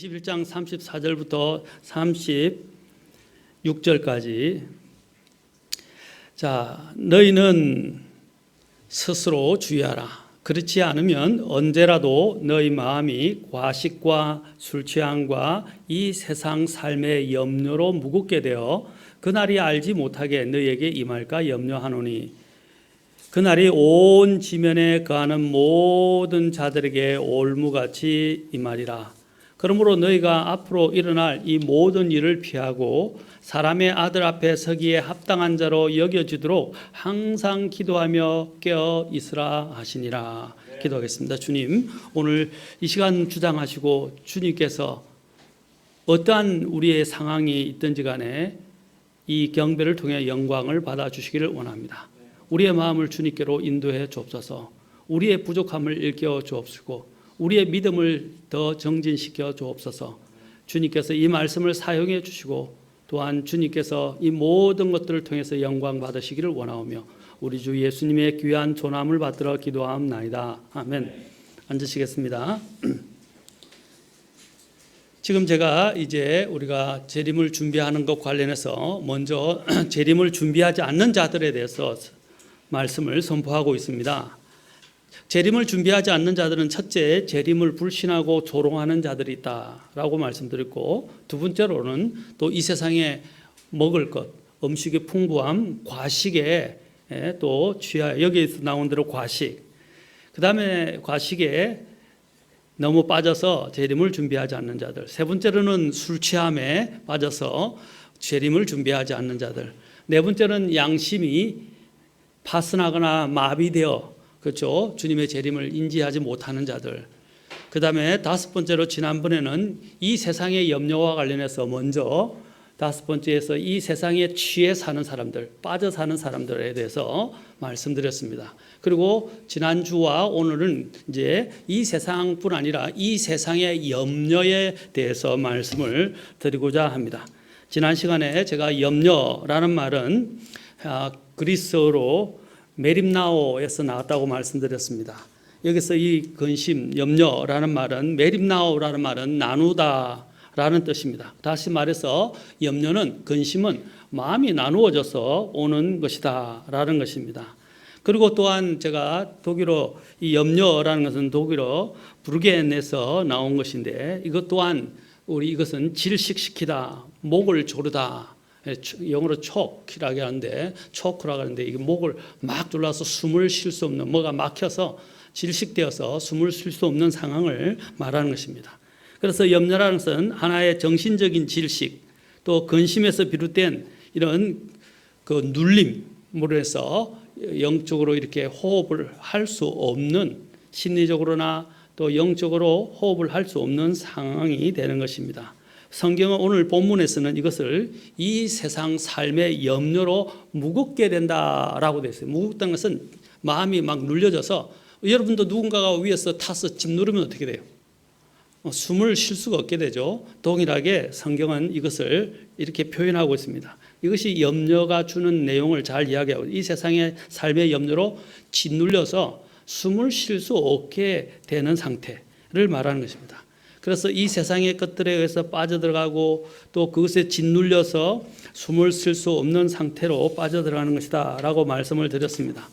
21장 34절부터 36절까지. 자, 너희는 스스로 주의하라. 그렇지 않으면 언제라도 너희 마음이 과식과 술 취함과 이 세상 삶의 염려로 무겁게 되어 그날이 알지 못하게 너희에게 임할까 염려하노니, 그날이 온 지면에 거하는 모든 자들에게 올무같이 임하리라. 그러므로 너희가 앞으로 일어날 이 모든 일을 피하고 사람의 아들 앞에 서기에 합당한 자로 여겨지도록 항상 기도하며 깨어 있으라 하시니라. 기도하겠습니다. 주님, 오늘 이 시간 주장하시고 주님께서 어떠한 우리의 상황이 있든지 간에 이 경배를 통해 영광을 받아주시기를 원합니다. 우리의 마음을 주님께로 인도해 주옵소서. 우리의 부족함을 일깨워 주옵시고 우리의 믿음을 더 정진시켜 주옵소서. 주님께서 이 말씀을 사용해 주시고 또한 주님께서 이 모든 것들을 통해서 영광 받으시기를 원하오며 우리 주 예수님의 귀한 존함을 받들어 기도하옵나이다. 아멘. 앉으시겠습니다. 지금 제가 이제 우리가 재림을 준비하는 것 관련해서 먼저 재림을 준비하지 않는 자들에 대해서 말씀을 선포하고 있습니다. 재림을 준비하지 않는 자들은 첫째, 재림을 불신하고 조롱하는 자들이 있다라고 말씀드렸고, 두 번째로는 또 이 세상에 먹을 것, 음식의 풍부함, 과식에 또 취하, 여기에서 나온 대로 과식, 그 다음에 과식에 너무 빠져서 재림을 준비하지 않는 자들, 세 번째로는 술 취함에 빠져서 재림을 준비하지 않는 자들, 네 번째는 양심이 파슨하거나 마비되어, 그렇죠, 주님의 재림을 인지하지 못하는 자들, 그 다음에 다섯 번째로 지난번에는 이 세상의 염려와 관련해서 먼저 다섯 번째에서 이 세상에 취해 사는 사람들, 빠져 사는 사람들에 대해서 말씀드렸습니다. 그리고 지난주와 오늘은 이제 이 세상뿐 아니라 이 세상의 염려에 대해서 말씀을 드리고자 합니다. 지난 시간에 제가 염려라는 말은 그리스어로 메림나오에서 나왔다고 말씀드렸습니다. 여기서 이 근심, 염려라는 말은, 메림나오라는 말은 나누다라는 뜻입니다. 다시 말해서 염려는, 근심은 마음이 나누어져서 오는 것이다 라는 것입니다. 그리고 또한 제가 독일어, 이 염려라는 것은 독일어 브루겐에서 나온 것인데, 이것 또한 이것은 질식시키다, 목을 조르다, 영어로 초크라고 하는데, 초크라고 하는데, 이게 목을 막 졸라서 숨을 쉴 수 없는, 뭐가 막혀서 질식되어서 숨을 쉴 수 없는 상황을 말하는 것입니다. 그래서 염려라는 것은 하나의 정신적인 질식, 또 근심에서 비롯된 이런 그 눌림으로 해서 영적으로 이렇게 호흡을 할 수 없는, 심리적으로나 또 영적으로 호흡을 할 수 없는 상황이 되는 것입니다. 성경은 오늘 본문에서는 이것을 이 세상 삶의 염려로 무겁게 된다라고 되어 있어요. 무겁다는 것은 마음이 막 눌려져서, 여러분도 누군가가 위에서 타서 집 누르면 어떻게 돼요? 숨을 쉴 수가 없게 되죠. 동일하게 성경은 이것을 이렇게 표현하고 있습니다. 이것이 염려가 주는 내용을 잘 이야기하고, 이 세상의 삶의 염려로 짓눌려서 숨을 쉴 수 없게 되는 상태를 말하는 것입니다. 그래서 이 세상의 것들에 의해서 빠져들어가고 또 그것에 짓눌려서 숨을 쉴 수 없는 상태로 빠져들어가는 것이다 라고 말씀을 드렸습니다.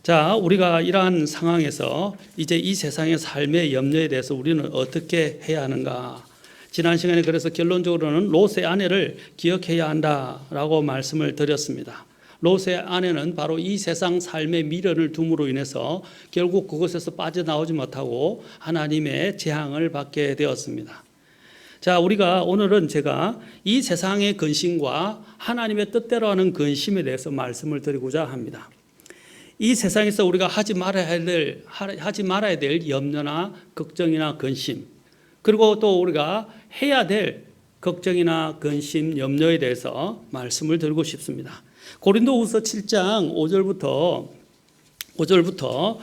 자, 우리가 이러한 상황에서 이제 이 세상의 삶의 염려에 대해서 우리는 어떻게 해야 하는가? 지난 시간에 그래서 결론적으로는 롯의 아내를 기억해야 한다라고 말씀을 드렸습니다. 롯의 아내는 바로 이 세상 삶의 미련을 둠으로 인해서 결국 그것에서 빠져나오지 못하고 하나님의 재앙을 받게 되었습니다. 자, 우리가 오늘은 제가 이 세상의 근심과 하나님의 뜻대로 하는 근심에 대해서 말씀을 드리고자 합니다. 이 세상에서 우리가 하지 말아야 될 염려나 걱정이나 근심, 그리고 또 우리가 해야 될 걱정이나 근심, 염려에 대해서 말씀을 드리고 싶습니다. 고린도후서 7장 5절부터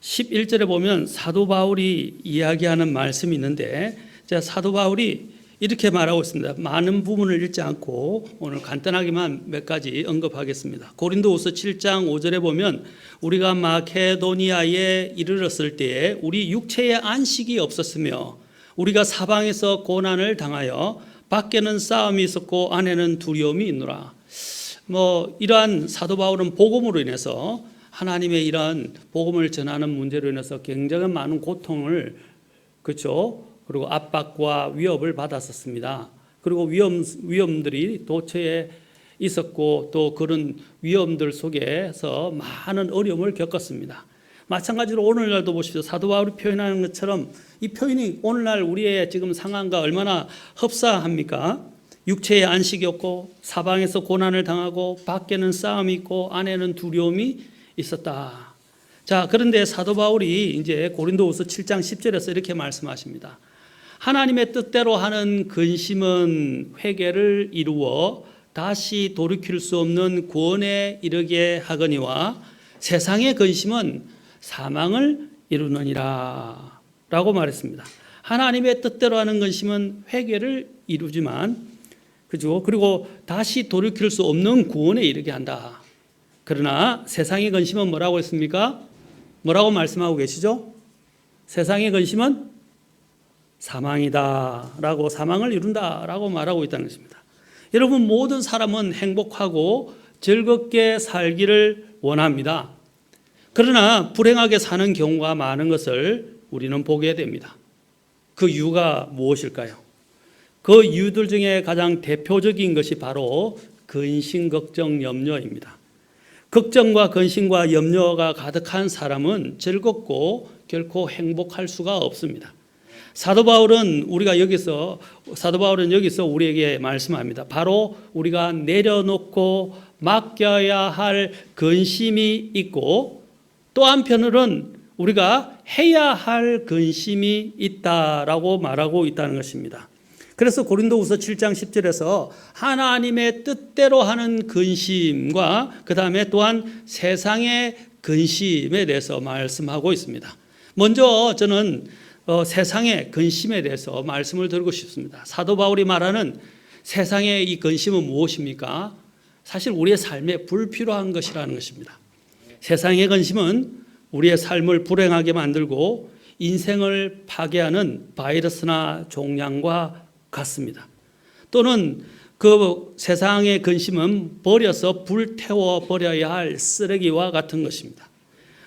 11절에 보면 사도 바울이 이야기하는 말씀이 있는데, 사도 바울이 이렇게 말하고 있습니다. 많은 부분을 읽지 않고 오늘 간단하게만 몇 가지 언급하겠습니다. 고린도후서 7장 5절에 보면 우리가 마케도니아에 이르렀을 때에 우리 육체에 안식이 없었으며 우리가 사방에서 고난을 당하여 밖에는 싸움이 있었고 안에는 두려움이 있노라. 이러한 사도 바울은 복음으로 인해서 하나님의 이러한 복음을 전하는 문제로 인해서 굉장히 많은 고통을 그렇죠. 그리고 압박과 위협을 받았었습니다. 그리고 위험들이 도처에 있었고 또 그런 위험들 속에서 많은 어려움을 겪었습니다. 마찬가지로 오늘날도 보십시오. 사도 바울이 표현하는 것처럼 이 표현이 오늘날 우리의 지금 상황과 얼마나 흡사합니까? 육체의 안식이 없고 사방에서 고난을 당하고 밖에는 싸움이 있고 안에는 두려움이 있었다. 자, 그런데 사도 바울이 이제 고린도후서 7장 10절에서 이렇게 말씀하십니다. 하나님의 뜻대로 하는 근심은 회개를 이루어 다시 돌이킬 수 없는 구원에 이르게 하거니와 세상의 근심은 사망을 이루느니라 라고 말했습니다. 하나님의 뜻대로 하는 근심은 회개를 이루지만 그죠? 그리고 다시 돌이킬 수 없는 구원에 이르게 한다. 그러나 세상의 근심은 뭐라고 했습니까? 뭐라고 말씀하고 계시죠? 세상의 근심은 사망이다 라고, 사망을 이룬다 라고 말하고 있다는 것입니다. 여러분, 모든 사람은 행복하고 즐겁게 살기를 원합니다. 그러나 불행하게 사는 경우가 많은 것을 우리는 보게 됩니다. 그 이유가 무엇일까요? 그 이유들 중에 가장 대표적인 것이 바로 근심, 걱정, 염려입니다. 걱정과 근심과 염려가 가득한 사람은 즐겁고 결코 행복할 수가 없습니다. 사도 바울은 여기서 우리에게 말씀합니다. 바로 우리가 내려놓고 맡겨야 할 근심이 있고 또 한편으로는 우리가 해야 할 근심이 있다라고 말하고 있다는 것입니다. 그래서 고린도후서 7장 10절에서 하나님의 뜻대로 하는 근심과 그 다음에 또한 세상의 근심에 대해서 말씀하고 있습니다. 먼저 저는 세상의 근심에 대해서 말씀을 드리고 싶습니다. 사도 바울이 말하는 세상의 이 근심은 무엇입니까? 사실 우리의 삶에 불필요한 것이라는 것입니다. 세상의 근심은 우리의 삶을 불행하게 만들고 인생을 파괴하는 바이러스나 종양과 같습니다. 또는 그 세상의 근심은 버려서 불태워 버려야 할 쓰레기와 같은 것입니다.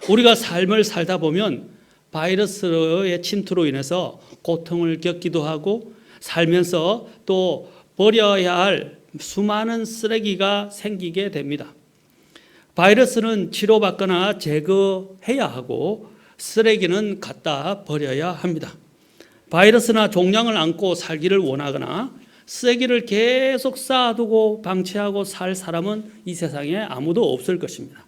우리가 삶을 살다 보면 바이러스의 침투로 인해서 고통을 겪기도 하고 살면서 또 버려야 할 수많은 쓰레기가 생기게 됩니다. 바이러스는 치료받거나 제거해야 하고 쓰레기는 갖다 버려야 합니다. 바이러스나 종양을 안고 살기를 원하거나 쓰레기를 계속 쌓아두고 방치하고 살 사람은 이 세상에 아무도 없을 것입니다.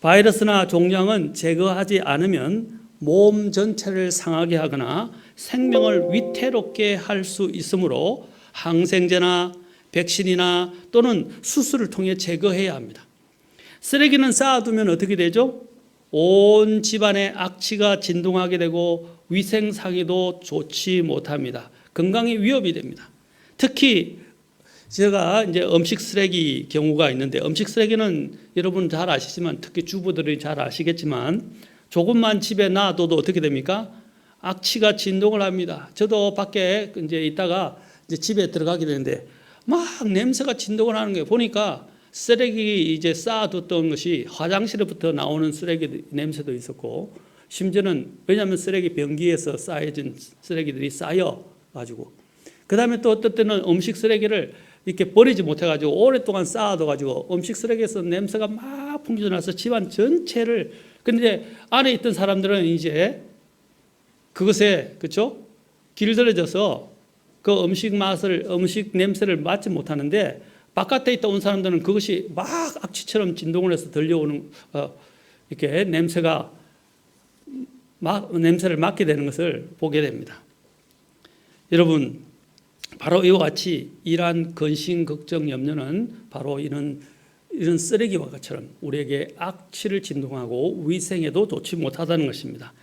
바이러스나 종양은 제거하지 않으면 몸 전체를 상하게 하거나 생명을 위태롭게 할 수 있으므로 항생제나 백신이나 또는 수술을 통해 제거해야 합니다. 쓰레기는 쌓아두면 어떻게 되죠? 온 집안에 악취가 진동하게 되고 위생상에도 좋지 못합니다. 건강에 위협이 됩니다. 특히 제가 이제 음식 쓰레기 경우가 있는데 음식 쓰레기는 여러분 잘 아시지만 특히 주부들이 잘 아시겠지만 조금만 집에 놔둬도 어떻게 됩니까? 악취가 진동을 합니다. 저도 밖에 이제 있다가 이제 집에 들어가게 되는데 막 냄새가 진동을 하는 거예요. 보니까 쓰레기 이제 쌓아뒀던 것이 화장실에부터 나오는 쓰레기 냄새도 있었고 심지어는 왜냐하면 쓰레기 변기에서 쌓여진 쓰레기들이 쌓여가지고 그 다음에 또 어떨 때는 음식 쓰레기를 이렇게 버리지 못해가지고 오랫동안 쌓아둬가지고 음식 쓰레기에서 냄새가 막 풍겨나서 집안 전체를 근데 안에 있던 사람들은 이제 그것에 그렇죠? 길들여져서 그 음식 냄새를 맡지 못하는데 바깥에 있다 온 사람들은 그것이 막 악취처럼 진동을 해서 들려오는 이렇게 냄새를 맡게 되는 것을 보게 됩니다. 여러분, 바로 이와 같이 이러한 근심, 걱정, 염려는 바로 이런 쓰레기와 같처럼 우리에게 악취를 진동하고 위생에도 좋지 못하다는 것입니다.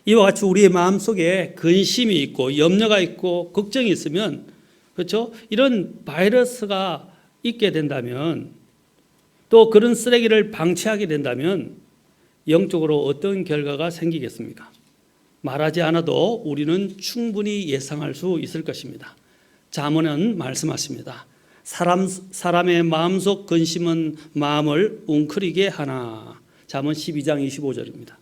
이와 같이 우리의 마음속에 근심이 있고 염려가 있고 걱정이 있으면 그렇죠? 이런 바이러스가 있게 된다면 또 그런 쓰레기를 방치하게 된다면 영적으로 어떤 결과가 생기겠습니까? 말하지 않아도 우리는 충분히 예상할 수 있을 것입니다. 잠언은 말씀하십니다. 사람의 마음속 근심은 마음을 웅크리게 하나. 잠언 12장 25절입니다.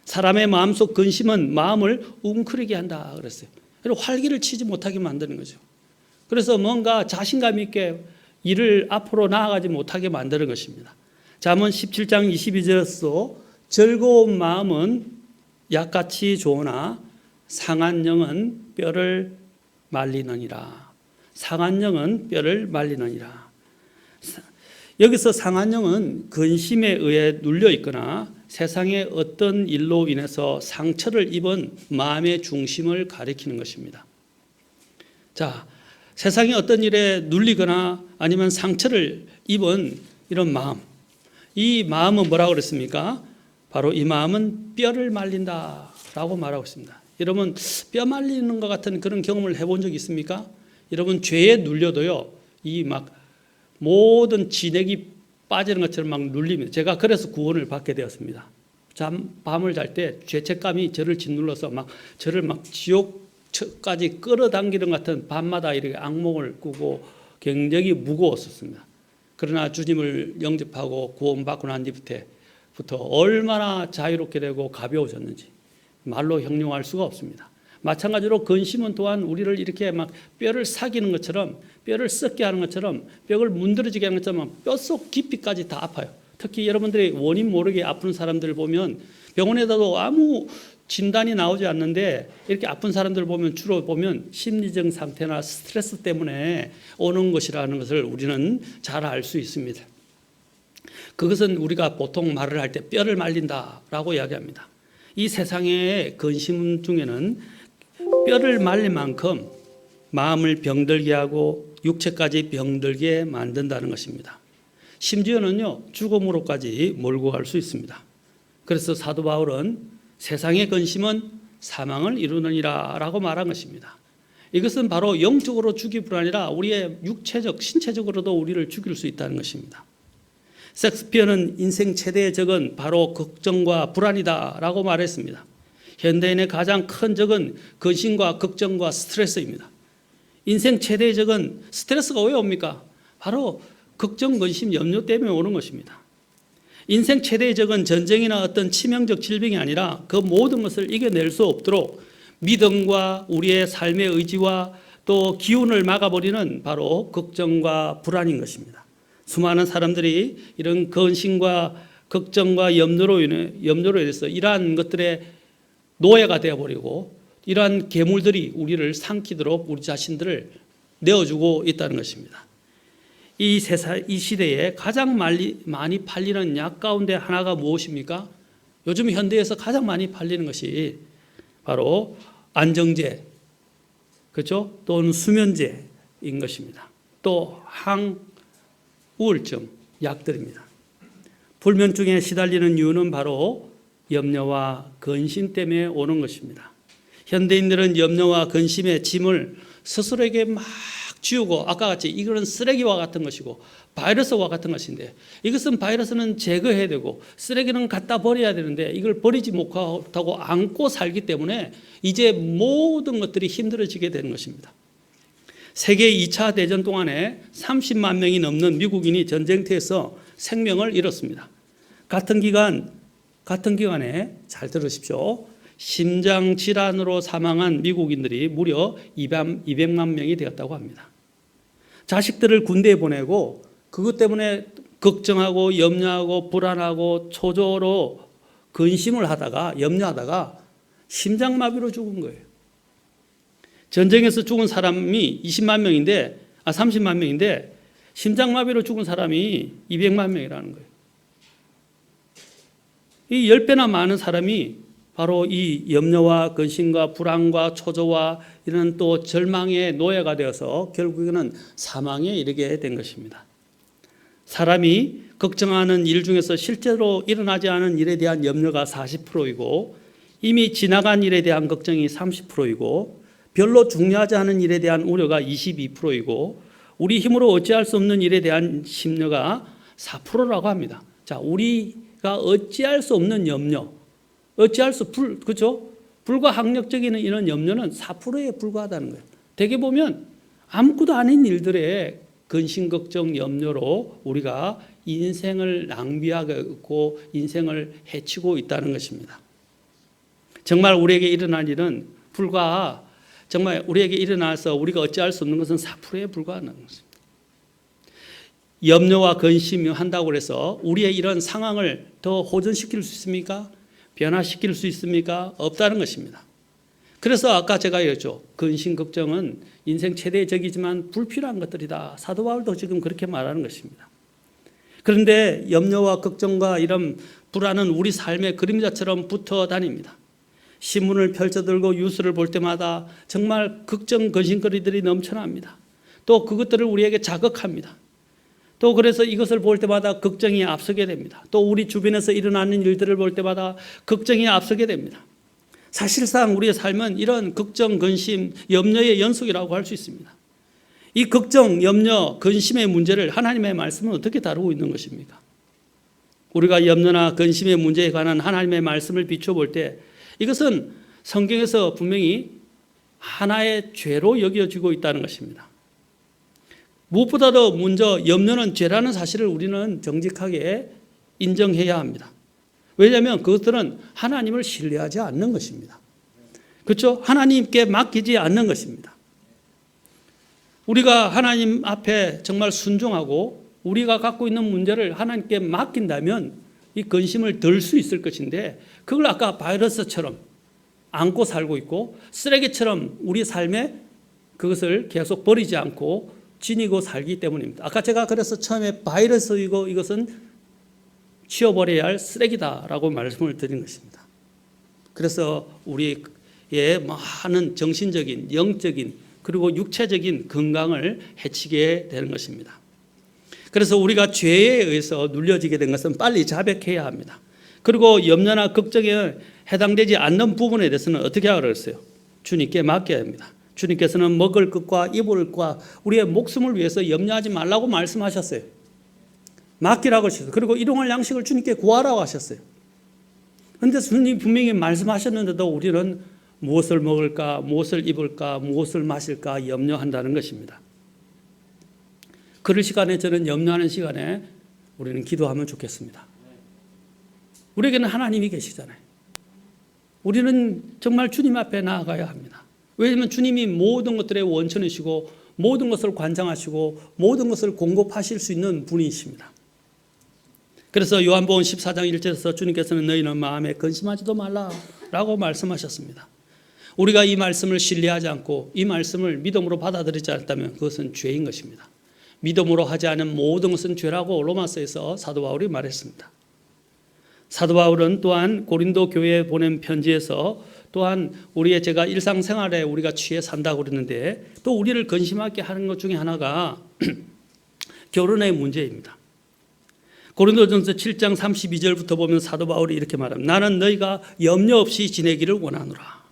사람의 마음속 근심은 마음을 웅크리게 한다 그랬어요. 그리고 활기를 치지 못하게 만드는 거죠. 그래서 뭔가 자신감 있게 일을 앞으로 나아가지 못하게 만드는 것입니다. 잠언 17장 22절에서 즐거운 마음은 약같이 좋으나 상한 영은 뼈를 말리느니라. 상한 영은 뼈를 말리느니라. 여기서 상한 영은 근심에 의해 눌려 있거나 세상의 어떤 일로 인해서 상처를 입은 마음의 중심을 가리키는 것입니다. 자, 세상의 어떤 일에 눌리거나 아니면 상처를 입은 이런 마음, 이 마음은 뭐라고 그랬습니까? 바로 이 마음은 뼈를 말린다라고 말하고 있습니다. 여러분, 뼈 말리는 것 같은 그런 경험을 해본 적 있습니까? 여러분, 죄에 눌려도요, 이 막 모든 진액이 빠지는 것처럼 막 눌립니다. 제가 그래서 구원을 받게 되었습니다. 밤을 잘 때 죄책감이 저를 짓눌러서 저를 지옥까지 끌어당기는 것 같은 밤마다 이렇게 악몽을 꾸고 굉장히 무거웠었습니다. 그러나 주님을 영접하고 구원받고 난 뒤부터 얼마나 자유롭게 되고 가벼워졌는지 말로 형용할 수가 없습니다. 마찬가지로 근심은 또한 우리를 이렇게 막 뼈를 사기는 것처럼, 뼈를 썩게 하는 것처럼, 뼈를 문드러지게 하는 것처럼 뼛속 깊이까지 다 아파요. 특히 여러분들이 원인 모르게 아픈 사람들을 보면 병원에다도 아무 진단이 나오지 않는데 이렇게 아픈 사람들을 보면 주로 심리적 상태나 스트레스 때문에 오는 것이라는 것을 우리는 잘 알 수 있습니다. 그것은 우리가 보통 말을 할 때 뼈를 말린다라고 이야기합니다. 이 세상의 근심 중에는 뼈를 말릴 만큼 마음을 병들게 하고 육체까지 병들게 만든다는 것입니다. 심지어는요, 죽음으로까지 몰고 갈 수 있습니다. 그래서 사도 바울은 세상의 근심은 사망을 이루느니라 라고 말한 것입니다. 이것은 바로 영적으로 죽일 뿐 아니라 우리의 육체적, 신체적으로도 우리를 죽일 수 있다는 것입니다. 섹스피어는 인생 최대의 적은 바로 걱정과 불안이다 라고 말했습니다. 현대인의 가장 큰 적은 근심과 걱정과 스트레스입니다. 인생 최대의 적은 스트레스가 왜 옵니까? 바로 걱정, 근심, 염려 때문에 오는 것입니다. 인생 최대의 적은 전쟁이나 어떤 치명적 질병이 아니라 그 모든 것을 이겨낼 수 없도록 믿음과 우리의 삶의 의지와 또 기운을 막아버리는 바로 걱정과 불안인 것입니다. 수많은 사람들이 이런 근심과 걱정과 염려로 인해서 이러한 것들의 노예가 되어버리고 이러한 괴물들이 우리를 삼키도록 우리 자신들을 내어주고 있다는 것입니다. 이 시대에 가장 많이 팔리는 약 가운데 하나가 무엇입니까? 요즘 현대에서 가장 많이 팔리는 것이 바로 안정제, 그렇죠? 또는 수면제인 것입니다. 또 우울증 약들입니다. 불면증에 시달리는 이유는 바로 염려와 근심 때문에 오는 것입니다. 현대인들은 염려와 근심의 짐을 스스로에게 막 지우고 아까 같이 이거는 쓰레기와 같은 것이고 바이러스와 같은 것인데 이것은 바이러스는 제거해야 되고 쓰레기는 갖다 버려야 되는데 이걸 버리지 못하고 안고 살기 때문에 이제 모든 것들이 힘들어지게 되는 것입니다. 세계 2차 대전 동안에 30만 명이 넘는 미국인이 전쟁터에서 생명을 잃었습니다. 같은 기간에 잘 들으십시오. 심장 질환으로 사망한 미국인들이 무려 200만 명이 되었다고 합니다. 자식들을 군대에 보내고 그것 때문에 걱정하고 염려하고 불안하고 초조로 근심을 하다가 염려하다가 심장마비로 죽은 거예요. 전쟁에서 죽은 사람이 30만 명인데 심장마비로 죽은 사람이 200만 명이라는 거예요. 이 10배나 많은 사람이 바로 이 염려와 근심과 불안과 초조와 이런 또 절망의 노예가 되어서 결국에는 사망에 이르게 된 것입니다. 사람이 걱정하는 일 중에서 실제로 일어나지 않은 일에 대한 염려가 40%이고 이미 지나간 일에 대한 걱정이 30%이고 별로 중요하지 않은 일에 대한 우려가 22%이고 우리 힘으로 어찌할 수 없는 일에 대한 심려가 4%라고 합니다. 자, 우리가 어찌할 수 없는 염려, 그렇죠? 불가항력적인 이런 염려는 4%에 불과하다는 거예요. 대개 보면 아무것도 아닌 일들에 근심, 걱정, 염려로 우리가 인생을 낭비하고 인생을 해치고 있다는 것입니다. 정말 우리에게 일어날 일은 정말 우리에게 일어나서 우리가 어찌할 수 없는 것은 4%에 불과하는 것입니다. 염려와 근심이 한다고 해서 우리의 이런 상황을 더 호전시킬 수 있습니까? 변화시킬 수 있습니까? 없다는 것입니다. 그래서 아까 제가 얘기했죠. 근심, 걱정은 인생 최대의 적이지만 불필요한 것들이다. 사도 바울도 지금 그렇게 말하는 것입니다. 그런데 염려와 걱정과 이런 불안은 우리 삶의 그림자처럼 붙어 다닙니다. 신문을 펼쳐들고 뉴스를 볼 때마다 정말 걱정, 근심거리들이 넘쳐납니다. 또 그것들을 우리에게 자극합니다. 또 그래서 이것을 볼 때마다 걱정이 앞서게 됩니다. 또 우리 주변에서 일어나는 일들을 볼 때마다 걱정이 앞서게 됩니다. 사실상 우리의 삶은 이런 걱정, 근심, 염려의 연속이라고 할 수 있습니다. 이 걱정, 염려, 근심의 문제를 하나님의 말씀은 어떻게 다루고 있는 것입니까? 우리가 염려나 근심의 문제에 관한 하나님의 말씀을 비춰볼 때 이것은 성경에서 분명히 하나의 죄로 여겨지고 있다는 것입니다. 무엇보다도 먼저 염려는 죄라는 사실을 우리는 정직하게 인정해야 합니다. 왜냐하면 그것들은 하나님을 신뢰하지 않는 것입니다. 그렇죠? 하나님께 맡기지 않는 것입니다. 우리가 하나님 앞에 정말 순종하고 우리가 갖고 있는 문제를 하나님께 맡긴다면 이 근심을 덜 수 있을 것인데 그걸 아까 바이러스처럼 안고 살고 있고 쓰레기처럼 우리 삶에 그것을 계속 버리지 않고 지니고 살기 때문입니다. 아까 제가 그래서 처음에 바이러스이고 이것은 치워버려야 할 쓰레기다라고 말씀을 드린 것입니다. 그래서 우리의 많은 정신적인, 영적인 그리고 육체적인 건강을 해치게 되는 것입니다. 그래서 우리가 죄에 의해서 눌려지게 된 것은 빨리 자백해야 합니다. 그리고 염려나 걱정에 해당되지 않는 부분에 대해서는 어떻게 하라고 했어요? 주님께 맡겨야 합니다. 주님께서는 먹을 것과 입을 것과 우리의 목숨을 위해서 염려하지 말라고 말씀하셨어요. 맡기라고 하셨어요. 그리고 일용할 양식을 주님께 구하라고 하셨어요. 그런데 주님 분명히 말씀하셨는데도 우리는 무엇을 먹을까, 무엇을 입을까, 무엇을 마실까 염려한다는 것입니다. 그럴 시간에 저는 염려하는 시간에 우리는 기도하면 좋겠습니다. 우리에게는 하나님이 계시잖아요. 우리는 정말 주님 앞에 나아가야 합니다. 왜냐하면 주님이 모든 것들의 원천이시고 모든 것을 관장하시고 모든 것을 공급하실 수 있는 분이십니다. 그래서 요한복음 14장 1절에서 주님께서는 너희는 마음에 근심하지도 말라라고 말씀하셨습니다. 우리가 이 말씀을 신뢰하지 않고 이 말씀을 믿음으로 받아들이지 않았다면 그것은 죄인 것입니다. 믿음으로 하지 않은 모든 것은 죄라고 로마서에서 사도 바울이 말했습니다. 사도 바울은 또한 고린도 교회에 보낸 편지에서 또한 제가 일상생활에 우리가 취해 산다고 그랬는데 또 우리를 근심하게 하는 것 중에 하나가 결혼의 문제입니다. 고린도전서 7장 32절부터 보면 사도 바울이 이렇게 말합니다. 나는 너희가 염려 없이 지내기를 원하노라.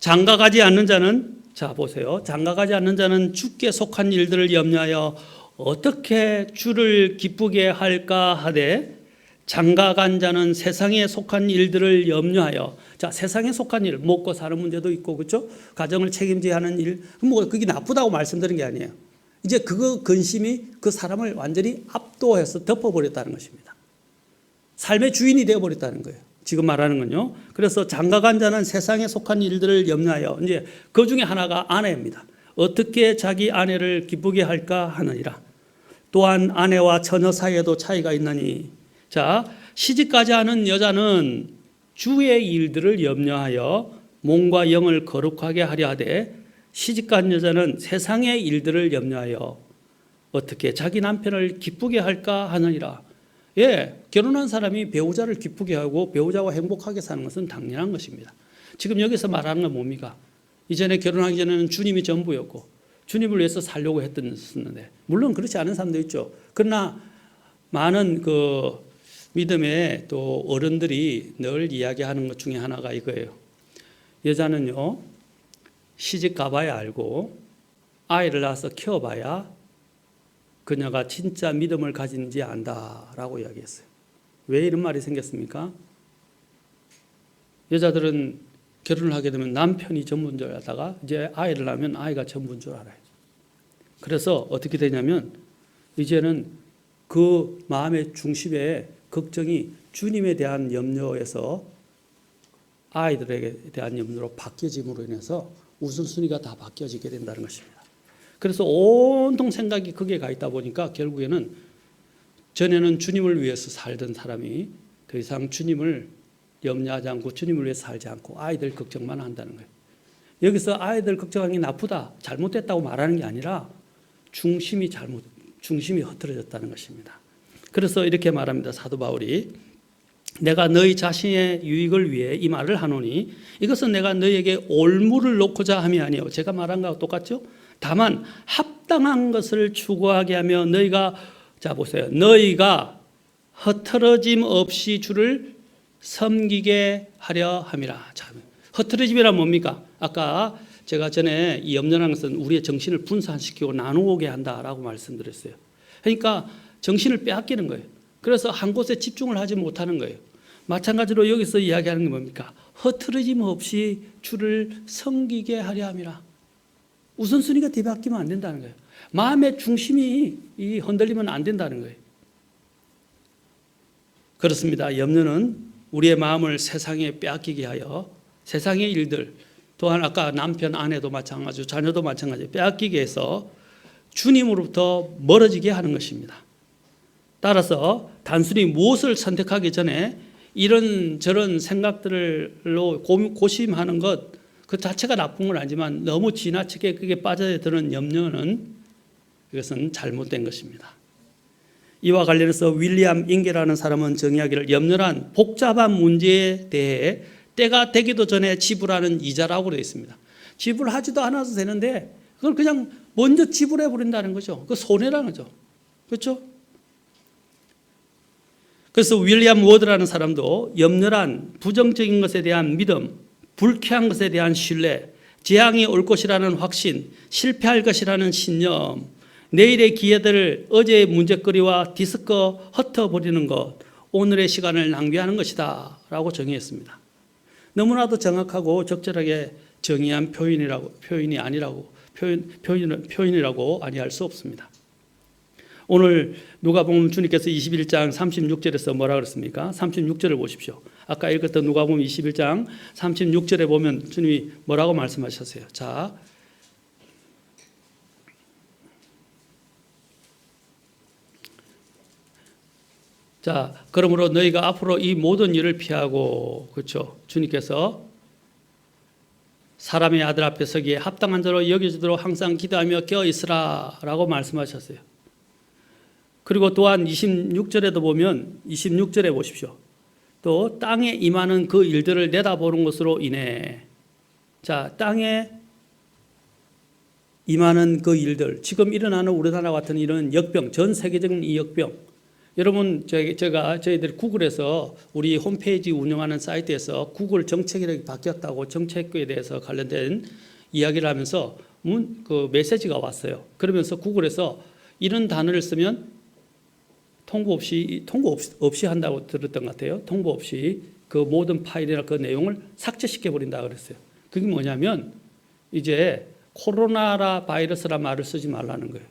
장가가지 않는 자는 보세요. 장가가지 않는 자는 주께 속한 일들을 염려하여 어떻게 주를 기쁘게 할까 하되 장가간 자는 세상에 속한 일들을 염려하여 세상에 속한 일, 먹고 사는 문제도 있고 그렇죠? 가정을 책임져야 하는 일, 그게 나쁘다고 말씀드린 게 아니에요. 이제 그거 근심이 그 사람을 완전히 압도해서 덮어버렸다는 것입니다. 삶의 주인이 되어버렸다는 거예요. 지금 말하는 건요. 그래서 장가간 자는 세상에 속한 일들을 염려하여 이제 그 중에 하나가 아내입니다. 어떻게 자기 아내를 기쁘게 할까 하느니라. 또한 아내와 처녀 사이에도 차이가 있나니 시집가지 않은 여자는 주의 일들을 염려하여 몸과 영을 거룩하게 하려 하되 시집간 여자는 세상의 일들을 염려하여 어떻게 자기 남편을 기쁘게 할까 하느니라. 결혼한 사람이 배우자를 기쁘게 하고 배우자와 행복하게 사는 것은 당연한 것입니다. 지금 여기서 말하는 건 뭡니까? 이전에 결혼하기 전에는 주님이 전부였고 주님을 위해서 살려고 했었는데 물론 그렇지 않은 사람도 있죠. 그러나 많은 믿음의 또 어른들이 늘 이야기하는 것 중에 하나가 이거예요. 여자는요, 시집 가봐야 알고 아이를 낳아서 키워봐야 그녀가 진짜 믿음을 가진지 안다라고 이야기했어요. 왜 이런 말이 생겼습니까? 여자들은 결혼을 하게 되면 남편이 전부인 줄 알다가 이제 아이를 낳으면 아이가 전부인 줄 알아요. 그래서 어떻게 되냐면 이제는 그 마음의 중심에 걱정이 주님에 대한 염려에서 아이들에게 대한 염려로 바뀌어짐으로 인해서 우선순위가 다 바뀌어지게 된다는 것입니다. 그래서 온통 생각이 거기에 가 있다 보니까 결국에는 전에는 주님을 위해서 살던 사람이 더 이상 주님을 염려하지 않고 주님을 위해서 살지 않고 아이들 걱정만 한다는 거예요. 여기서 아이들 걱정하는 게 나쁘다, 잘못됐다고 말하는 게 아니라 중심이 흐트러졌다는 것입니다. 그래서 이렇게 말합니다. 사도 바울이 내가 너희 자신의 유익을 위해 이 말을 하노니 이것은 내가 너희에게 올무를 놓고자 함이 아니요. 제가 말한 것과 똑같죠? 다만 합당한 것을 추구하게 하며 너희가 자 보세요. 너희가 흐트러짐 없이 주를 섬기게 하려 함이라. 참, 흐트러짐이란 뭡니까? 아까 제가 전에 이 염려라는 것은 우리의 정신을 분산시키고 나누게 한다라고 말씀드렸어요. 그러니까 정신을 빼앗기는 거예요. 그래서 한 곳에 집중을 하지 못하는 거예요. 마찬가지로 여기서 이야기하는 게 뭡니까? 흐트러짐 없이 주를 섬기게 하려 함이라. 우선순위가 뒤바뀌면 안 된다는 거예요. 마음의 중심이 흔들리면 안 된다는 거예요. 그렇습니다. 염려는 우리의 마음을 세상에 빼앗기게 하여 세상의 일들, 또한 아까 남편, 아내도 마찬가지고 자녀도 마찬가지로 빼앗기게 해서 주님으로부터 멀어지게 하는 것입니다. 따라서 단순히 무엇을 선택하기 전에 이런저런 생각들로 고심하는 것 그 자체가 나쁜 건 아니지만 너무 지나치게 그게 빠져드는 염려는 이것은 잘못된 것입니다. 이와 관련해서 윌리엄 잉게라는 사람은 정의하기를 염려란 복잡한 문제에 대해 때가 되기도 전에 지불하는 이자라고 되어 있습니다. 지불하지도 않아도 되는데 그걸 그냥 먼저 지불해 버린다는 거죠. 그 손해라는 거죠. 그렇죠? 그래서 윌리엄 워드라는 사람도 염려란 부정적인 것에 대한 믿음, 불쾌한 것에 대한 신뢰, 재앙이 올 것이라는 확신, 실패할 것이라는 신념, 내일의 기회들을 어제의 문제거리와 뒤섞어 흩어버리는 것, 오늘의 시간을 낭비하는 것이다 라고 정의했습니다. 너무나도 정확하고 적절하게 정의한 표현이라고 아니할 수 없습니다. 오늘 누가복음 주님께서 21장 36절에서 뭐라 그랬습니까? 36절을 보십시오. 아까 읽었던 누가복음 21장 36절에 보면 주님이 뭐라고 말씀하셨어요? 자, 그러므로 너희가 앞으로 이 모든 일을 피하고, 그렇죠? 주님께서 사람의 아들 앞에 서기에 합당한 자로 여겨지도록 항상 기도하며 깨어 있으라 라고 말씀하셨어요. 그리고 또한 26절에도 보면 26절에 보십시오. 또 땅에 임하는 그 일들을 내다보는 것으로 인해 자, 땅에 임하는 그 일들, 지금 일어나는 우리나라 같은 이런 역병, 전 세계적인 이 역병, 여러분 저희들이 구글에서 우리 홈페이지 운영하는 사이트에서 구글 정책이 바뀌었다고 정책에 대해서 관련된 이야기를 하면서 그 메시지가 왔어요. 그러면서 구글에서 이런 단어를 쓰면 통보 없이 한다고 들었던 것 같아요. 통보 없이 그 모든 파일이나 그 내용을 삭제시켜 버린다 그랬어요. 그게 뭐냐면 이제 코로나 바이러스라 말을 쓰지 말라는 거예요.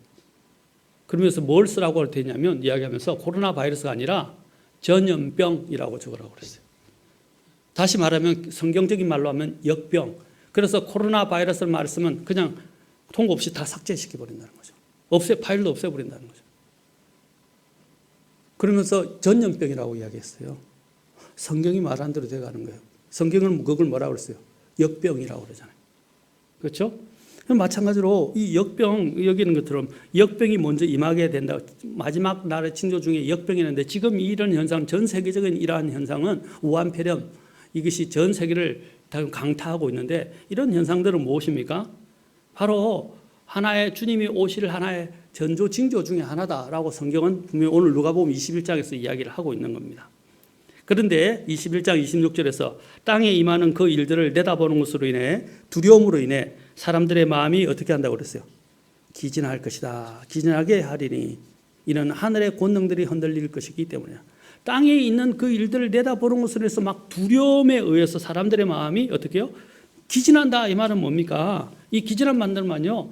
그러면서 뭘 쓰라고 되냐면 이야기하면서 코로나 바이러스가 아니라 전염병이라고 적으라고 그랬어요. 다시 말하면 성경적인 말로 하면 역병. 그래서 코로나 바이러스를 말을 쓰면 그냥 통보 없이 다 삭제시켜 버린다는 거죠. 파일도 없애버린다는 거죠. 그러면서 전염병이라고 이야기했어요. 성경이 말한 대로 돼가는 거예요. 성경은 그걸 뭐라고 그랬어요? 역병이라고 그러잖아요. 그렇죠? 마찬가지로 이 역병, 여기는 것처럼 역병이 먼저 임하게 된다. 마지막 날의 징조 중에 역병이 있는데 지금 이런 현상, 전 세계적인 이러한 현상은 우한폐렴, 이것이 전 세계를 강타하고 있는데 이런 현상들은 무엇입니까? 바로 하나의 주님이 오실 하나의 전조 징조 중에 하나다라고 성경은 분명히 오늘 누가복음 21장에서 이야기를 하고 있는 겁니다. 그런데 21장 26절에서 땅에 임하는 그 일들을 내다보는 것으로 인해 두려움으로 인해 사람들의 마음이 어떻게 한다고 그랬어요? 기진할 것이다. 기진하게 하리니 이는 하늘의 권능들이 흔들릴 것이기 때문이야. 땅에 있는 그 일들을 내다보는 것으로 해서 막 두려움에 의해서 사람들의 마음이 어떻게 해요? 기진한다. 이 말은 뭡니까? 이 기진한 만들면요,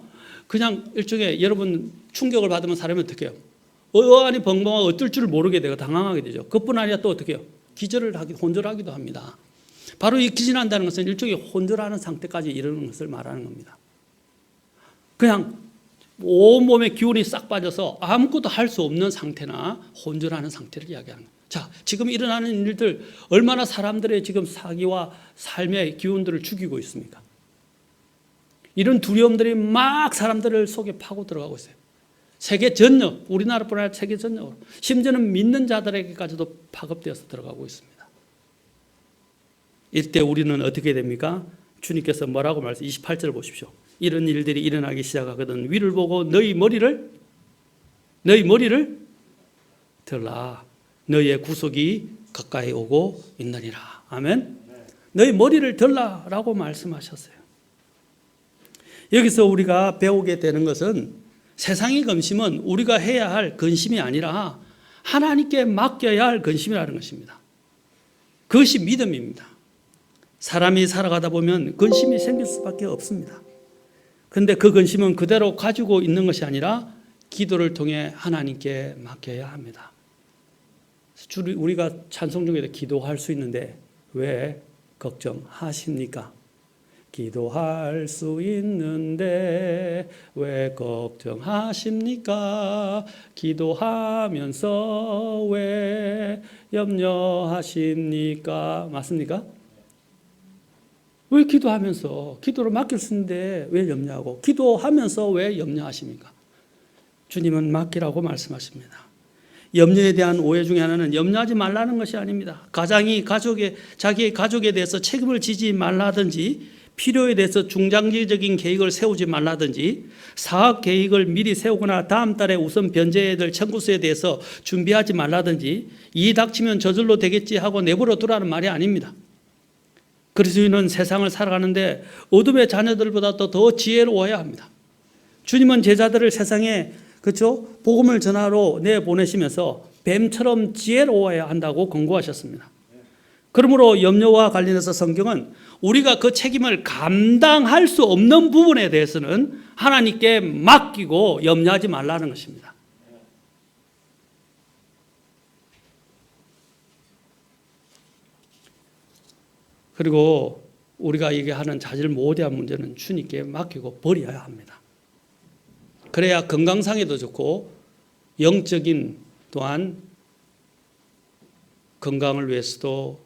그냥 일종의 여러분 충격을 받으면 사람이 어떻게 해요? 어안이 벙벙하고 어떨 줄 모르게 되고 당황하게 되죠. 그뿐 아니라 또 어떻게 해요? 혼절하기도 합니다. 바로 이 기진한다는 것은 일종의 혼절하는 상태까지 이르는 것을 말하는 겁니다. 그냥 온몸에 기운이 싹 빠져서 아무것도 할 수 없는 상태나 혼절하는 상태를 이야기하는 거예요. 자, 지금 일어나는 일들 얼마나 사람들의 지금 사기와 삶의 기운들을 죽이고 있습니까? 이런 두려움들이 막 사람들을 속에 파고 들어가고 있어요. 세계 전역, 우리나라뿐 아니라 세계 전역으로, 심지어는 믿는 자들에게까지도 파급되어서 들어가고 있습니다. 이때 우리는 어떻게 됩니까? 주님께서 뭐라고 말씀하세요? 28절 보십시오. 이런 일들이 일어나기 시작하거든 위를 보고 너희 머리를 들라. 너희의 구속이 가까이 오고 있느니라. 아멘. 너희 머리를 들라라고 말씀하셨어요. 여기서 우리가 배우게 되는 것은 세상의 근심은 우리가 해야 할 근심이 아니라 하나님께 맡겨야 할 근심이라는 것입니다. 그것이 믿음입니다. 사람이 살아가다 보면 근심이 생길 수밖에 없습니다. 그런데 그 근심은 그대로 가지고 있는 것이 아니라 기도를 통해 하나님께 맡겨야 합니다. 우리가 찬송 중에도 기도할 수 있는데 왜 걱정하십니까? 기도할 수 있는데 왜 걱정하십니까? 기도하면서 왜 염려하십니까? 맞습니까? 왜 기도하면서 기도를 맡길 수 있는데 왜 염려하고 기도하면서 왜 염려하십니까? 주님은 맡기라고 말씀하십니다. 염려에 대한 오해 중에 하나는 염려하지 말라는 것이 아닙니다. 가장이 자기의 가족에 대해서 책임을 지지 말라든지 필요에 대해서 중장기적인 계획을 세우지 말라든지 사업 계획을 미리 세우거나 다음 달에 우선 변제해야 될 청구서에 대해서 준비하지 말라든지 이 닥치면 저절로 되겠지 하고 내버려 두라는 말이 아닙니다. 그리스도인은 세상을 살아가는데 어둠의 자녀들보다 더 지혜로워야 합니다. 주님은 제자들을 세상에 그렇죠? 복음을 전하러 내보내시면서 뱀처럼 지혜로워야 한다고 권고하셨습니다. 그러므로 염려와 관련해서 성경은 우리가 그 책임을 감당할 수 없는 부분에 대해서는 하나님께 맡기고 염려하지 말라는 것입니다. 그리고 우리가 얘기하는 자질모호대한 문제는 주님께 맡기고 버려야 합니다. 그래야 건강상에도 좋고 영적인 또한 건강을 위해서도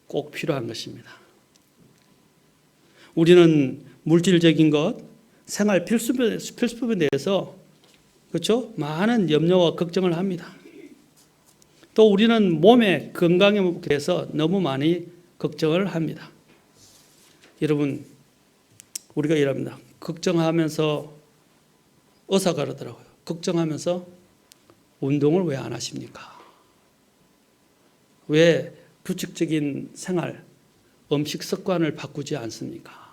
꼭 필요한 것입니다. 우리는 물질적인 것, 생활 필수품에 대해서 그렇죠? 많은 염려와 걱정을 합니다. 또 우리는 몸의 건강에 대해서 너무 많이 걱정을 합니다. 여러분, 우리가 이랍니다. 걱정하면서 의사가 그러더라고요. 걱정하면서 운동을 왜 안 하십니까? 왜 규칙적인 생활, 음식 습관을 바꾸지 않습니까?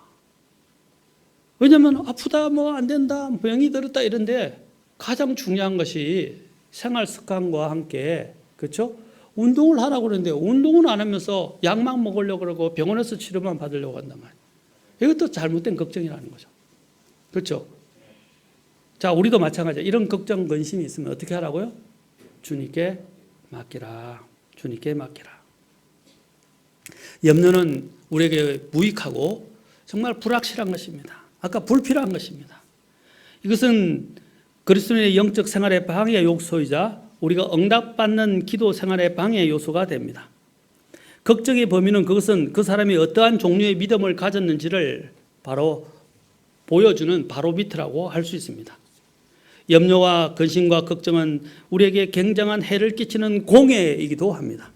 왜냐하면 아프다, 뭐 안 된다, 병이 들었다 이런데 가장 중요한 것이 생활 습관과 함께 그렇죠? 운동을 하라고 그러는데 운동은 안 하면서 약만 먹으려고 그러고 병원에서 치료만 받으려고 한단 말이에요. 이것도 잘못된 걱정이라는 거죠. 그렇죠? 자, 우리도 마찬가지야. 이런 걱정, 근심이 있으면 어떻게 하라고요? 주님께 맡기라. 주님께 맡기라. 염려는 우리에게 무익하고 정말 불확실한 것입니다. 아까 불필요한 것입니다. 이것은 그리스도인의 영적 생활의 방해 요소이자 우리가 응답받는 기도 생활의 방해 요소가 됩니다. 걱정의 범위는 그것은 그 사람이 어떠한 종류의 믿음을 가졌는지를 바로 보여주는 바로미터라고 할 수 있습니다. 염려와 근심과 걱정은 우리에게 굉장한 해를 끼치는 공해이기도 합니다.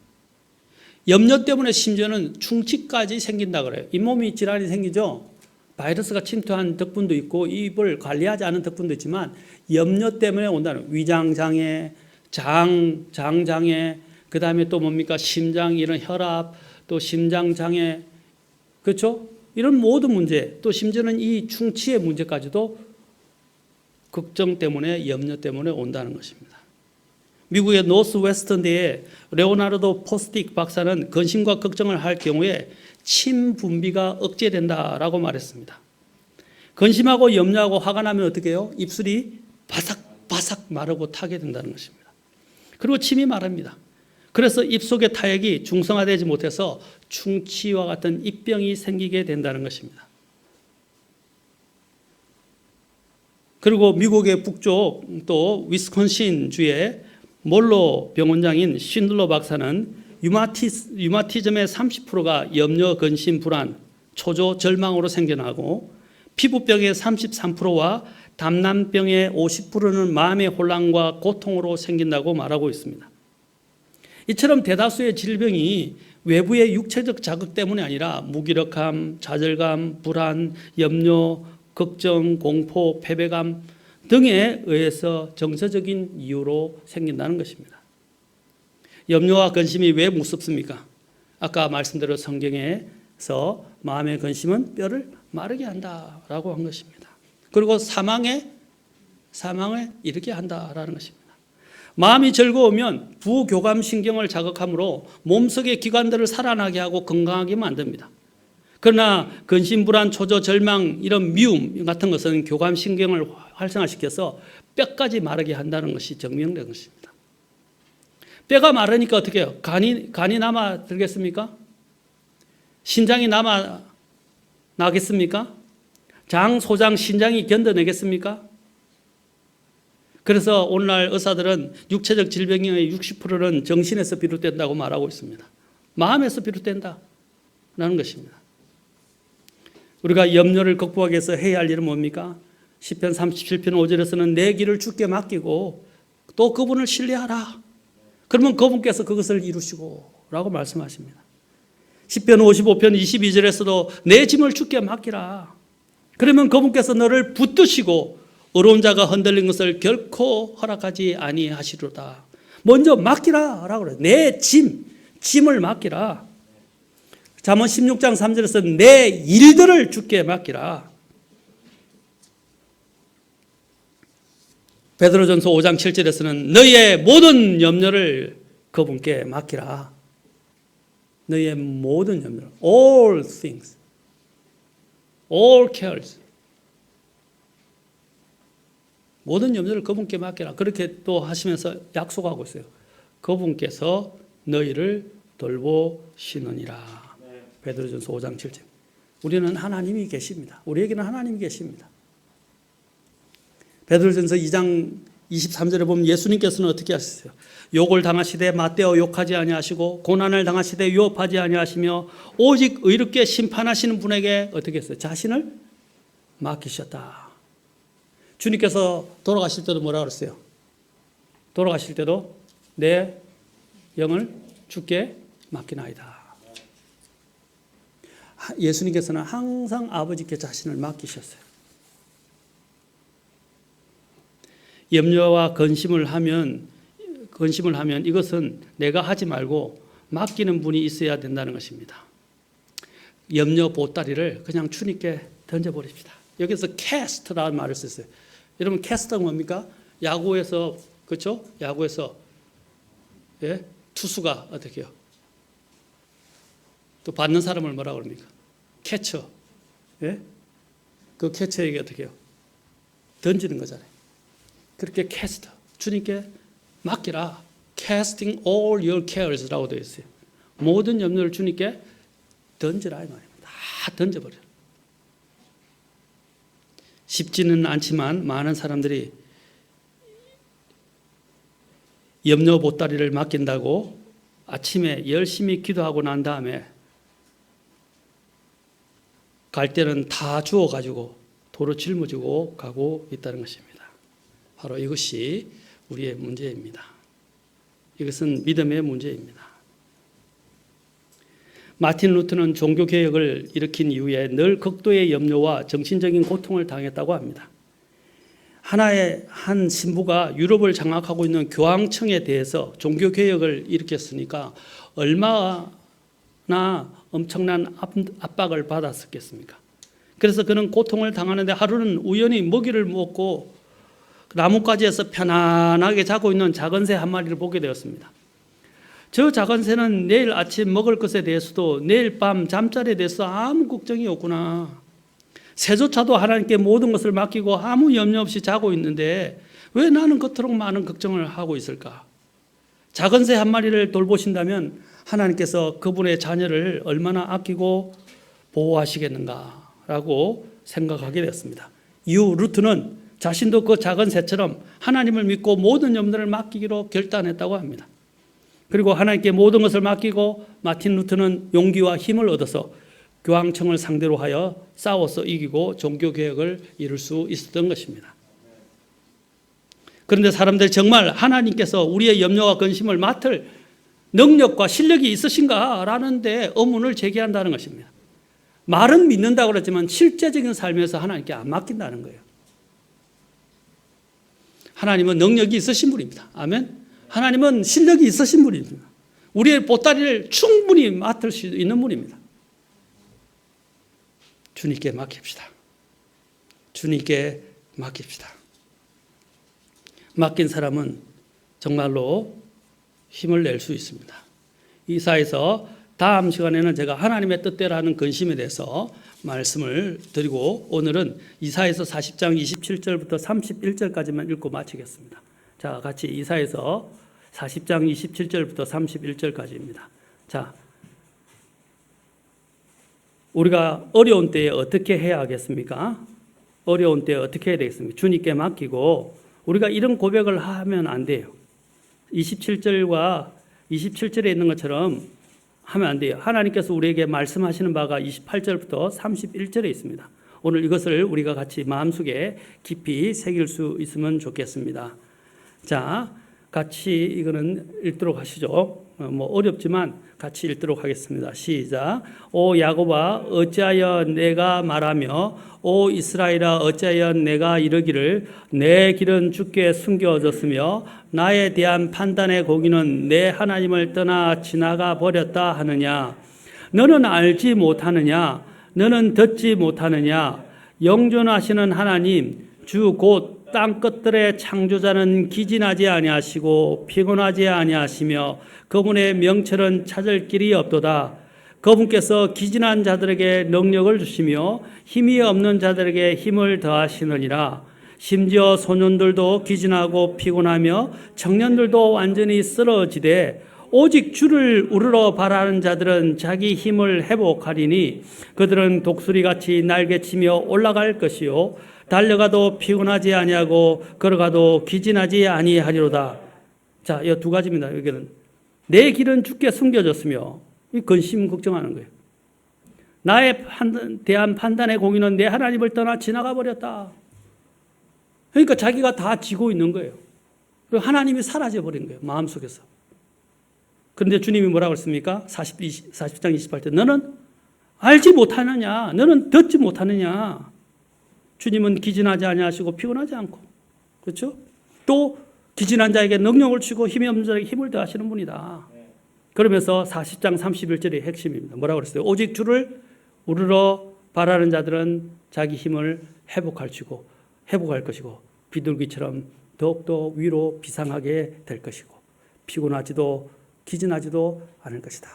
염려 때문에 심지어는 충치까지 생긴다 그래요. 잇몸이 질환이 생기죠. 바이러스가 침투한 덕분도 있고 입을 관리하지 않은 덕분도 있지만 염려 때문에 온다는 위장장애, 장장애, 그 다음에 또 뭡니까? 심장 이런 혈압, 또 심장장애, 그렇죠? 이런 모든 문제, 또 심지어는 이 충치의 문제까지도 걱정 때문에 염려 때문에 온다는 것입니다. 미국의 노스웨스턴대의 레오나르도 포스틱 박사는 근심과 걱정을 할 경우에 침 분비가 억제된다라고 말했습니다. 근심하고 염려하고 화가 나면 어떻게 해요? 입술이 바삭바삭 마르고 타게 된다는 것입니다. 그리고 침이 마릅니다. 그래서 입속의 타액이 중성화되지 못해서 충치와 같은 입병이 생기게 된다는 것입니다. 그리고 미국의 북쪽 또 위스콘신 주의 몰로 병원장인 쉰들러 박사는 유마티즘의 30%가 염려, 근심, 불안, 초조, 절망으로 생겨나고 피부병의 33%와 담낭병의 50%는 마음의 혼란과 고통으로 생긴다고 말하고 있습니다. 이처럼 대다수의 질병이 외부의 육체적 자극 때문이 아니라 무기력함, 좌절감, 불안, 염려, 걱정, 공포, 패배감 등에 의해서 정서적인 이유로 생긴다는 것입니다. 염려와 근심이 왜 무섭습니까? 아까 말씀대로 성경에서 마음의 근심은 뼈를 마르게 한다라고 한 것입니다. 그리고 사망에 이르게 한다라는 것입니다. 마음이 즐거우면 부교감신경을 자극하므로 몸속의 기관들을 살아나게 하고 건강하게 만듭니다. 그러나 근심, 불안, 초조, 절망 이런 미움 같은 것은 교감신경을 활성화시켜서 뼈까지 마르게 한다는 것이 증명된 것입니다. 뼈가 마르니까 어떻게 해요? 간이 남아 들겠습니까? 신장이 남아 나겠습니까? 장, 소장, 신장이 견뎌내겠습니까? 그래서 오늘날 의사들은 육체적 질병의 60%는 정신에서 비롯된다고 말하고 있습니다. 마음에서 비롯된다는 것입니다. 우리가 염려를 극복하기 위해서 해야 할 일은 뭡니까? 시편 37편 5절에서는 내 길을 주께 맡기고 또 그분을 신뢰하라. 그러면 그분께서 그것을 이루시고 라고 말씀하십니다. 시편 55편 22절에서도 내 짐을 주께 맡기라. 그러면 그분께서 너를 붙드시고 어려운 자가 흔들린 것을 결코 허락하지 아니하시리로다. 먼저 맡기라 라고 그래요. 내 짐을 맡기라. 잠언 16장 3절에서 내 일들을 주께 맡기라. 베드로전서 5장 7절에서는 너희의 모든 염려를 그분께 맡기라. 너희의 모든 염려, all things, all cares, 모든 염려를 그분께 맡기라. 그렇게 또 하시면서 약속하고 있어요. 그분께서 너희를 돌보시느니라. 베드로전서 5장 7절. 우리는 하나님이 계십니다. 우리에게는 하나님이 계십니다. 베드로전서 2장 23절에 보면 예수님께서는 어떻게 하셨어요? 욕을 당하시되 맞대어 욕하지 아니하시고 고난을 당하시되 위협하지 아니하시며 오직 의롭게 심판하시는 분에게 어떻게 했어요? 자신을 맡기셨다. 주님께서 돌아가실 때도 뭐라 그랬어요? 돌아가실 때도 내 영을 주께 맡기나이다. 예수님께서는 항상 아버지께 자신을 맡기셨어요. 염려와 근심을 하면 이것은 내가 하지 말고 맡기는 분이 있어야 된다는 것입니다. 염려 보따리를 그냥 주님께 던져버립시다. 여기서 cast라는 말을 썼어요. 여러분 캐스트가 뭡니까? 야구에서 그렇죠? 야구에서 투수가 어떻게 해요? 또 받는 사람을 뭐라고 그럽니까? 캐쳐. 그 캐쳐에게 어떻게 해요? 던지는 거잖아요. 그렇게 캐스트 주님께 맡기라. Casting all your cares라고 되어 있어요. 모든 염려를 주님께 던지라 이 말입니다. 다 던져버려. 쉽지는 않지만 많은 사람들이 염려 보따리를 맡긴다고 아침에 열심히 기도하고 난 다음에 갈 때는 다 주워가지고 도로 짊어지고 가고 있다는 것입니다. 바로 이것이 우리의 문제입니다. 이것은 믿음의 문제입니다. 마틴 루터는 종교개혁을 일으킨 이후에 늘 극도의 염려와 정신적인 고통을 당했다고 합니다. 한 신부가 유럽을 장악하고 있는 교황청에 대해서 종교개혁을 일으켰으니까 얼마나 엄청난 압박을 받았었겠습니까? 그래서 그는 고통을 당하는데 하루는 우연히 먹이를 먹고 나뭇가지에서 편안하게 자고 있는 작은 새 한 마리를 보게 되었습니다. 저 작은 새는 내일 아침 먹을 것에 대해서도 내일 밤 잠자리에 대해서 아무 걱정이 없구나. 새조차도 하나님께 모든 것을 맡기고 아무 염려 없이 자고 있는데 왜 나는 그토록 많은 걱정을 하고 있을까? 작은 새 한 마리를 돌보신다면 하나님께서 그분의 자녀를 얼마나 아끼고 보호하시겠는가라고 생각하게 되었습니다. 이후 루트는 자신도 그 작은 새처럼 하나님을 믿고 모든 염려를 맡기기로 결단했다고 합니다. 그리고 하나님께 모든 것을 맡기고 마틴 루트는 용기와 힘을 얻어서 교황청을 상대로 하여 싸워서 이기고 종교개혁을 이룰 수 있었던 것입니다. 그런데 사람들이 정말 하나님께서 우리의 염려와 근심을 맡을 능력과 실력이 있으신가? 라는 데 의문을 제기한다는 것입니다. 말은 믿는다고 그랬지만 실제적인 삶에서 하나님께 안 맡긴다는 거예요. 하나님은 능력이 있으신 분입니다. 아멘. 하나님은 실력이 있으신 분입니다. 우리의 보따리를 충분히 맡을 수 있는 분입니다. 주님께 맡깁시다. 주님께 맡깁시다. 맡긴 사람은 정말로 힘을 낼 수 있습니다. 이사에서 다음 시간에는 제가 하나님의 뜻대로 하는 근심에 대해서 말씀을 드리고 오늘은 이사에서 40장 27절부터 31절까지만 읽고 마치겠습니다. 자, 같이 이사에서 40장 27절부터 31절까지입니다. 자, 우리가 어려운 때에 어떻게 해야 하겠습니까? 어려운 때에 어떻게 해야 되겠습니까? 주님께 맡기고 우리가 이런 고백을 하면 안 돼요. 27절과 27절에 있는 것처럼 하면 안 돼요. 하나님께서 우리에게 말씀하시는 바가 28절부터 31절에 있습니다. 오늘 이것을 우리가 같이 마음속에 깊이 새길 수 있으면 좋겠습니다. 자, 같이 이거는 읽도록 하시죠. 어렵지만 같이 읽도록 하겠습니다. 시작. 오 야곱아 어찌하여 내가 말하며 오 이스라엘아 어찌하여 내가 이르기를 내 길은 주께 숨겨졌으며 나에 대한 판단의 고기는 내 하나님을 떠나 지나가 버렸다 하느냐. 너는 알지 못하느냐. 너는 듣지 못하느냐. 영존하시는 하나님 주 곧 땅 끝들의 창조자는 기진하지 아니하시고 피곤하지 아니하시며 그분의 명철은 찾을 길이 없도다. 그분께서 기진한 자들에게 능력을 주시며 힘이 없는 자들에게 힘을 더하시느니라. 심지어 소년들도 기진하고 피곤하며 청년들도 완전히 쓰러지되 오직 주를 우러러 바라는 자들은 자기 힘을 회복하리니 그들은 독수리같이 날개치며 올라갈 것이요 달려가도 피곤하지 아니하고 걸어가도 기진하지 아니하리로다. 자, 이 두 가지입니다. 여기는 내 길은 주께 숨겨졌으며 이 근심 걱정하는 거예요. 나에 대한 판단의 공의는 내 하나님을 떠나 지나가 버렸다. 그러니까 자기가 다 지고 있는 거예요. 그리고 하나님이 사라져 버린 거예요. 마음속에서. 그런데 주님이 뭐라고 했습니까? 40장 28절 너는 알지 못하느냐? 너는 듣지 못하느냐? 주님은 기진하지 아니하시고 피곤하지 않고 그렇죠? 또 기진한 자에게 능력을 주고 힘이 없는 자에게 힘을 더하시는 분이다. 그러면서 40장 31절의 핵심입니다. 뭐라고 그랬어요? 오직 주를 우러러 바라는 자들은 자기 힘을 회복할 것이고 비둘기처럼 더욱더 위로 비상하게 될 것이고 피곤하지도 기진하지도 않을 것이다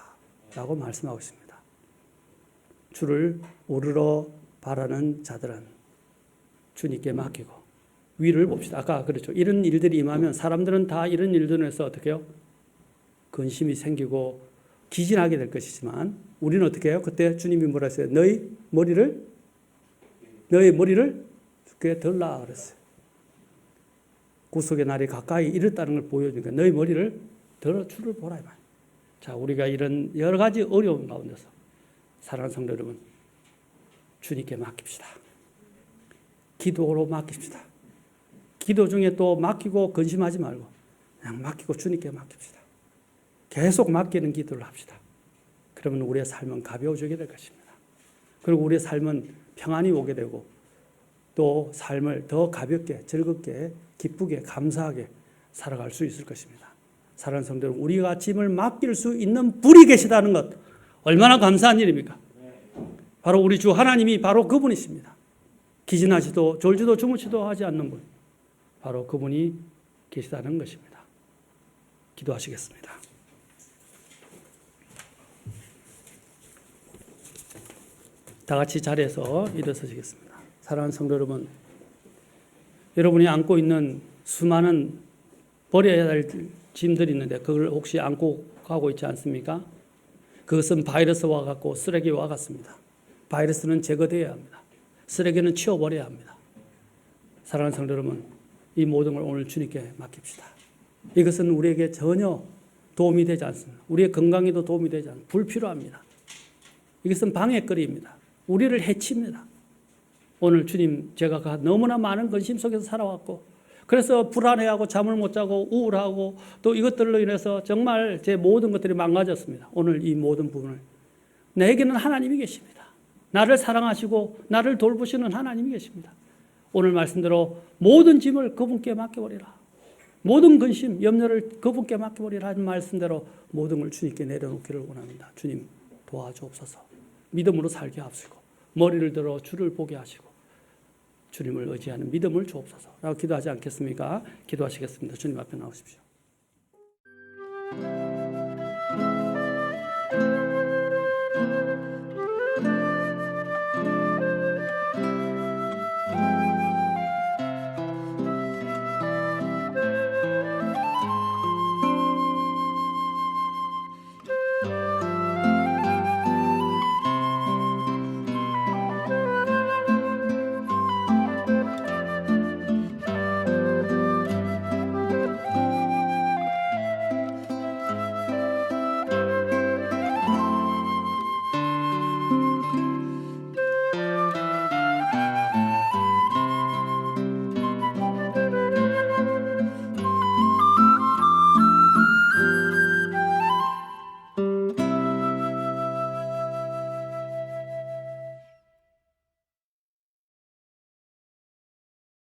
라고 말씀하고 있습니다. 주를 우러러 바라는 자들은 주님께 맡기고 위를 봅시다. 아까 그렇죠. 이런 일들이 임하면 사람들은 다 이런 일들을 해서 어떻게 해요? 근심이 생기고 기진하게 될 것이지만 우리는 어떻게 해요? 그때 주님이 뭐라 했어요? 너희 머리를 주께 들라 그랬어요. 구속의 날이 가까이 이르다는 걸 보여주니까 너희 머리를 들어 주를 보라. 자, 우리가 이런 여러 가지 어려운 가운데서 사랑하는 성도 여러분 주님께 맡깁시다. 기도로 맡깁시다. 기도 중에 또 맡기고 근심하지 말고 그냥 맡기고 주님께 맡깁시다. 계속 맡기는 기도를 합시다. 그러면 우리의 삶은 가벼워지게 될 것입니다. 그리고 우리의 삶은 평안이 오게 되고 또 삶을 더 가볍게 즐겁게 기쁘게 감사하게 살아갈 수 있을 것입니다. 사랑하는 성도 여러분, 우리가 짐을 맡길 수 있는 분이 계시다는 것 얼마나 감사한 일입니까? 바로 우리 주 하나님이 바로 그분이십니다. 기진하지도 졸지도 주무치도 하지 않는 분. 바로 그분이 계시다는 것입니다. 기도하시겠습니다. 다 같이 자리에서 일어서시겠습니다. 사랑하는 성도 여러분, 여러분이 안고 있는 수많은 버려야 할 짐들이 있는데 그걸 혹시 안고 가고 있지 않습니까? 그것은 바이러스와 같고 쓰레기와 같습니다. 바이러스는 제거되어야 합니다. 쓰레기는 치워버려야 합니다. 사랑하는 성도 여러분, 이 모든 걸 오늘 주님께 맡깁시다. 이것은 우리에게 전혀 도움이 되지 않습니다. 우리의 건강에도 도움이 되지 않습니다. 불필요합니다. 이것은 방해거리입니다. 우리를 해칩니다. 오늘 주님, 제가 너무나 많은 근심 속에서 살아왔고, 그래서 불안해하고 잠을 못 자고 우울하고 또 이것들로 인해서 정말 제 모든 것들이 망가졌습니다. 오늘 이 모든 부분을 내게는 하나님이 계십니다. 나를 사랑하시고 나를 돌보시는 하나님이 계십니다. 오늘 말씀대로 모든 짐을 그분께 맡겨버리라. 모든 근심, 염려를 그분께 맡겨버리라 하는 말씀대로 모든 걸 주님께 내려놓기를 원합니다. 주님 도와주옵소서. 믿음으로 살게 하시고 머리를 들어 주를 보게 하시고 주님을 의지하는 믿음을 주옵소서 라고 기도하지 않겠습니까? 기도하시겠습니다. 주님 앞에 나오십시오.